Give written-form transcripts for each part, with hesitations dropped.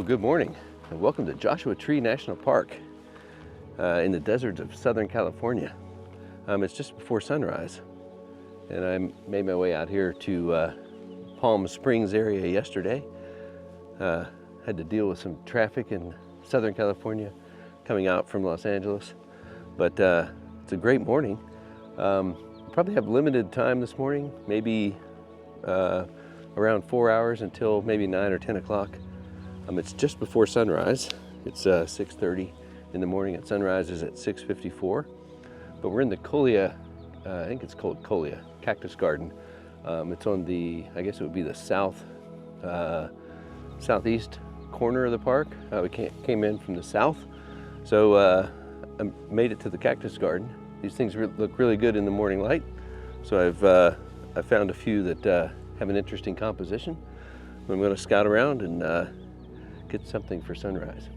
Well, good morning and welcome to Joshua Tree National Park in the deserts of Southern California. It's just before sunrise and I made my way out here to Palm Springs area yesterday. Had to deal with some traffic in Southern California coming out from Los Angeles, but it's a great morning. Probably have limited time this morning, maybe around 4 hours until maybe 9 or 10 o'clock. It's just before sunrise. It's 6:30 in the morning, and sunrise is at 6:54. But we're in the Cholla, I think it's called Cholla Cactus Garden. It's on the, I guess it would be the southeast corner of the park. We came in from the south, so I made it to the cactus garden. These things look really good in the morning light, so I've found a few that have an interesting composition. I'm going to scout around and get something for sunrise.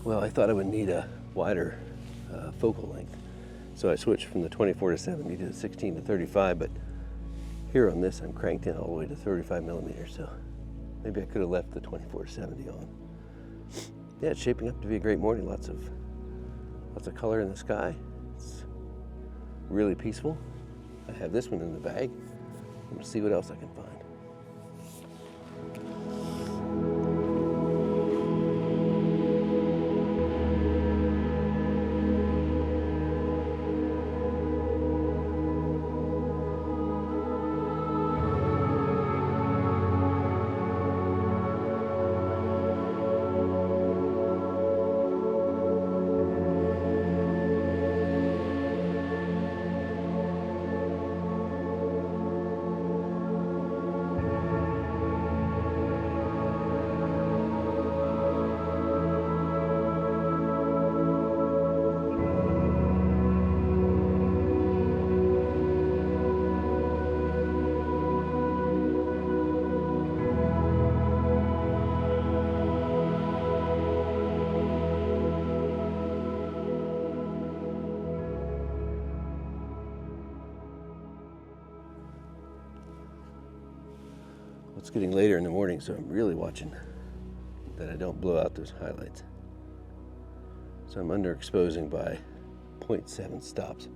Well, I thought I would need a wider focal length, so I switched from the 24-70 to the 16-35, but here on this I'm cranked in all the way to 35 millimeters, so maybe I could have left the 24-70 on. Yeah, it's shaping up to be a great morning. Lots of color in the sky. It's really peaceful. I have this one in the bag. I'm going to see what else I can find. It's getting later in the morning, so I'm really watching that I don't blow out those highlights. So I'm underexposing by 0.7 stops.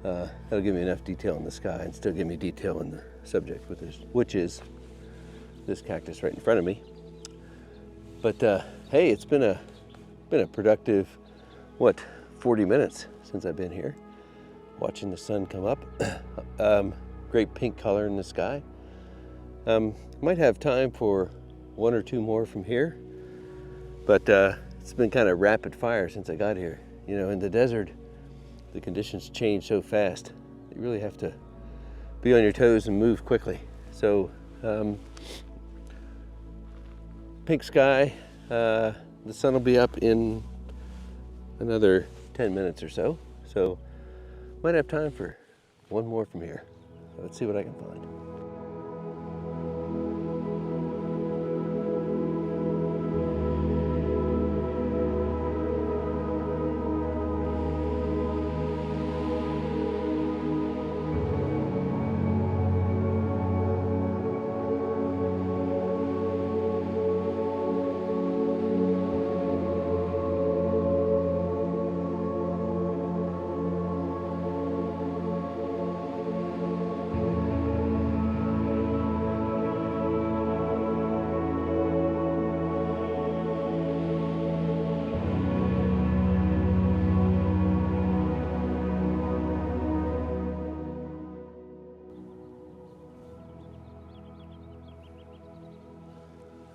That'll give me enough detail in the sky and still give me detail in the subject, which is this cactus right in front of me. But hey, it's been a productive, 40 minutes since I've been here, watching the sun come up. Great pink color in the sky. Might have time for one or two more from here, but it's been kind of rapid fire since I got here. You know, in the desert, the conditions change so fast. You really have to be on your toes and move quickly. So, pink sky, the sun will be up in another 10 minutes or so. So, might have time for one more from here. Let's see what I can find.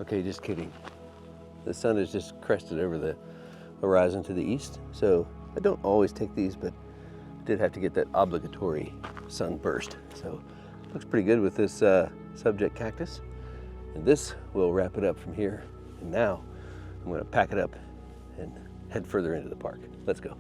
Okay, just kidding. The sun has just crested over the horizon to the east, so I don't always take these, but I did have to get that obligatory sunburst. So looks pretty good with this subject cactus. And this will wrap it up from here. And now I'm going to pack it up and head further into the park. Let's go.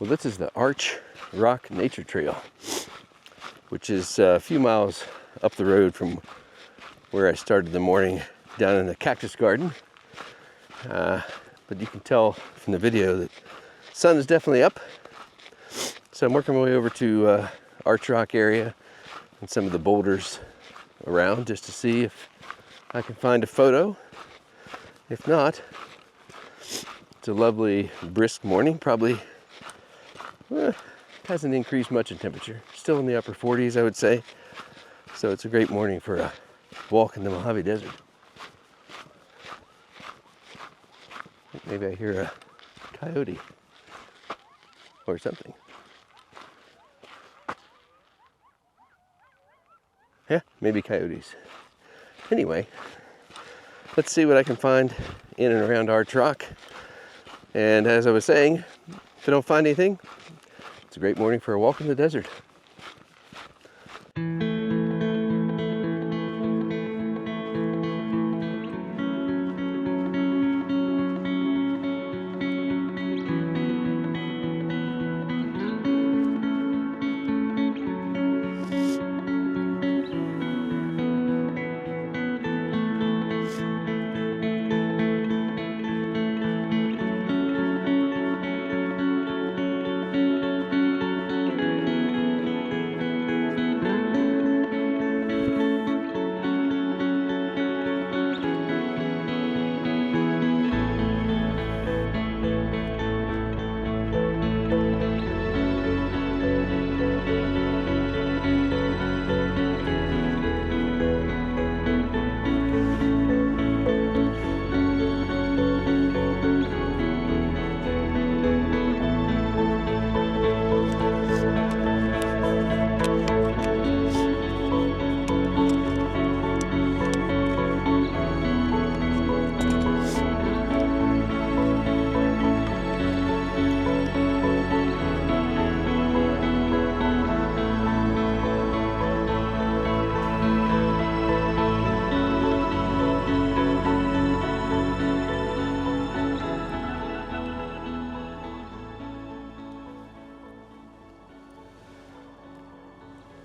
Well, this is the Arch Rock Nature Trail, which is a few miles up the road from where I started the morning down in the Cactus Garden. But you can tell from the video that the sun is definitely up. So I'm working my way over to Arch Rock area and some of the boulders around just to see if I can find a photo. If not, it's a lovely brisk morning, probably hasn't increased much in temperature. Still in the upper 40s, I would say. So it's a great morning for a walk in the Mojave Desert. Maybe I hear a coyote or something. Yeah, maybe coyotes. Anyway, let's see what I can find in and around Arch Rock. And as I was saying, if I don't find anything, it's a great morning for a walk in the desert.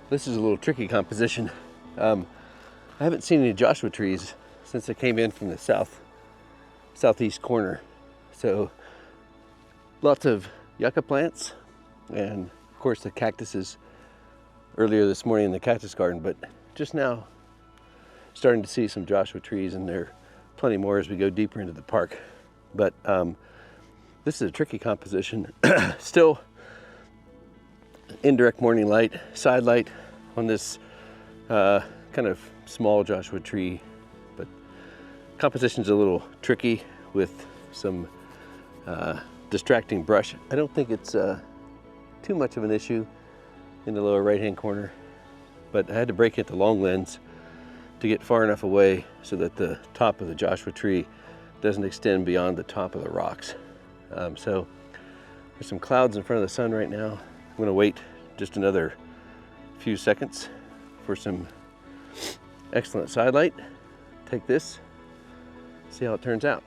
This is a little tricky composition. I haven't seen any Joshua trees since I came in from the southeast corner. So lots of yucca plants and of course the cactuses earlier this morning in the cactus garden, but just now starting to see some Joshua trees, and there are plenty more as we go deeper into the park. But this is a tricky composition. Still indirect morning light, side light on this kind of small Joshua tree, but composition's a little tricky with some distracting brush. I don't think it's too much of an issue in the lower right hand corner, but I had to break it to long lens to get far enough away so that the top of the Joshua tree doesn't extend beyond the top of the rocks. So there's some clouds in front of the sun right now. I'm gonna wait just another few seconds for some excellent side light. Take this, see how it turns out.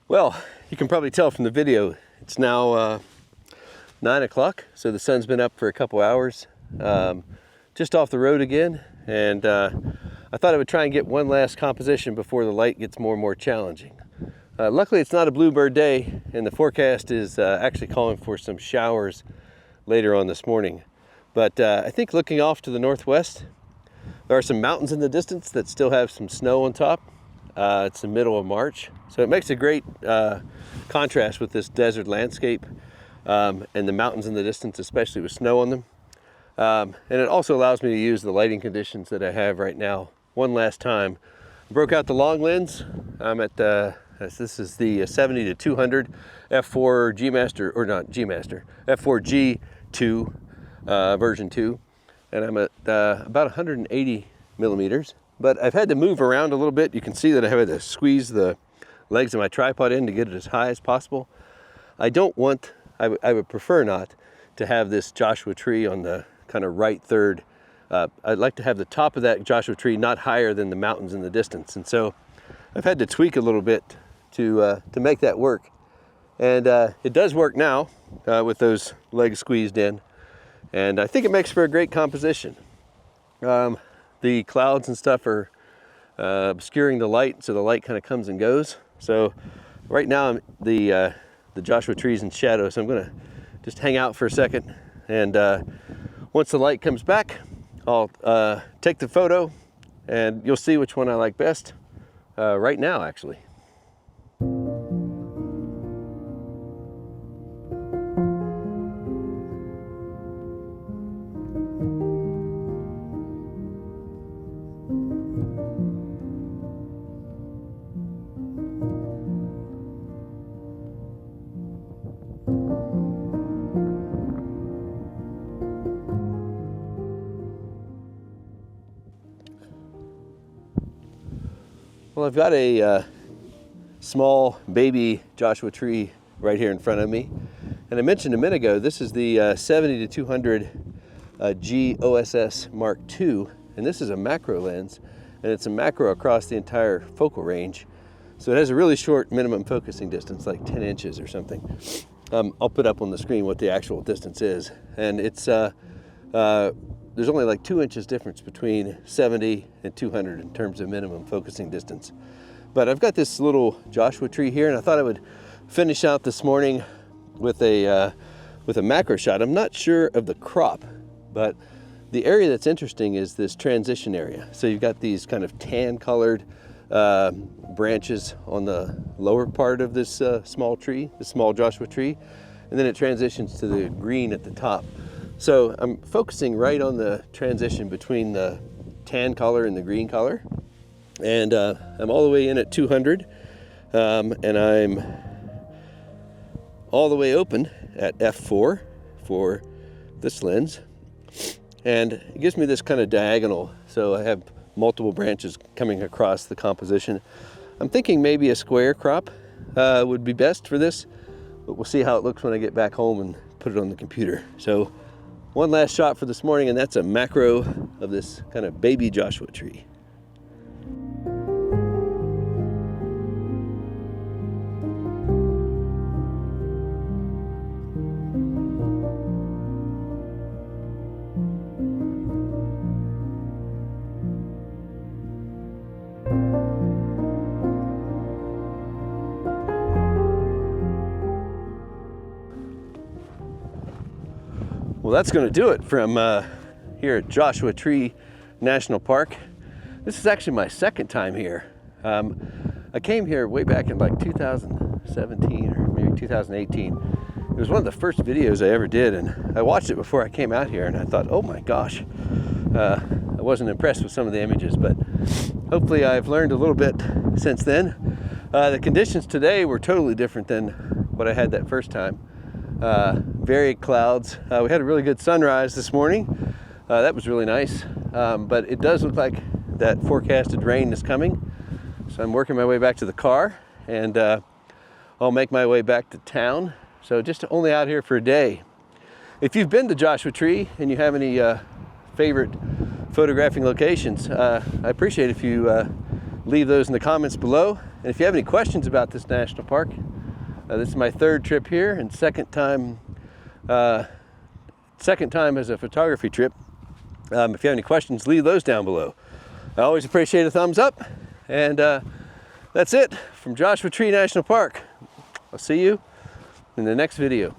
Well, you can probably tell from the video, it's now 9 o'clock, so the sun's been up for a couple hours. Just off the road again, and I thought I would try and get one last composition before the light gets more and more challenging. Luckily, it's not a bluebird day, and the forecast is actually calling for some showers later on this morning. But I think looking off to the northwest, there are some mountains in the distance that still have some snow on top. It's the middle of March, so it makes a great contrast with this desert landscape and the mountains in the distance, especially with snow on them. And it also allows me to use the lighting conditions that I have right now one last time. I broke out the long lens. I'm at this is the 70-200 f4 G Master, or not G Master, f4 G2 version 2, and I'm at about 180 millimeters. But I've had to move around a little bit. You can see that I had to squeeze the legs of my tripod in to get it as high as possible. I would prefer not to have this Joshua tree on the kind of right third. I'd like to have the top of that Joshua tree not higher than the mountains in the distance. And so I've had to tweak a little bit to make that work. And it does work now with those legs squeezed in. And I think it makes for a great composition. The clouds and stuff are obscuring the light, so the light kind of comes and goes. So right now the Joshua tree's in shadow, so I'm gonna just hang out for a second. And once the light comes back, I'll take the photo and you'll see which one I like best right now, actually. Well, I've got a small baby Joshua tree right here in front of me. And I mentioned a minute ago, this is the 70-200 G OSS Mark II. And this is a macro lens, and it's a macro across the entire focal range. So it has a really short minimum focusing distance, like 10 inches or something. I'll put up on the screen what the actual distance is. And it's there's only like 2 inches difference between 70 and 200 in terms of minimum focusing distance. But I've got this little Joshua tree here, and I thought I would finish out this morning with a macro shot. I'm not sure of the crop, but the area that's interesting is this transition area. So you've got these kind of tan colored branches on the lower part of this small tree, the small Joshua tree, and then it transitions to the green at the top. So I'm focusing right on the transition between the tan color and the green color. And I'm all the way in at 200, and I'm all the way open at f4 for this lens. And it gives me this kind of diagonal, so I have multiple branches coming across the composition. I'm thinking maybe a square crop would be best for this, but we'll see how it looks when I get back home and put it on the computer. So one last shot for this morning, and that's a macro of this kind of baby Joshua tree. Well, that's going to do it from here at Joshua Tree National Park. This is actually my second time here. I came here way back in like 2017 or maybe 2018. It was one of the first videos I ever did, and I watched it before I came out here, and I thought, oh my gosh, I wasn't impressed with some of the images, but hopefully I've learned a little bit since then. The conditions today were totally different than what I had that first time. Varied clouds. We had a really good sunrise this morning. That was really nice, but it does look like that forecasted rain is coming. So I'm working my way back to the car, and I'll make my way back to town. So just only out here for a day. If you've been to Joshua Tree and you have any favorite photographing locations, I appreciate if you leave those in the comments below. And if you have any questions about this national park, this is my third trip here and second time as a photography trip. If you have any questions, leave those down below. I always appreciate a thumbs up. And that's it from Joshua Tree National Park. I'll see you in the next video.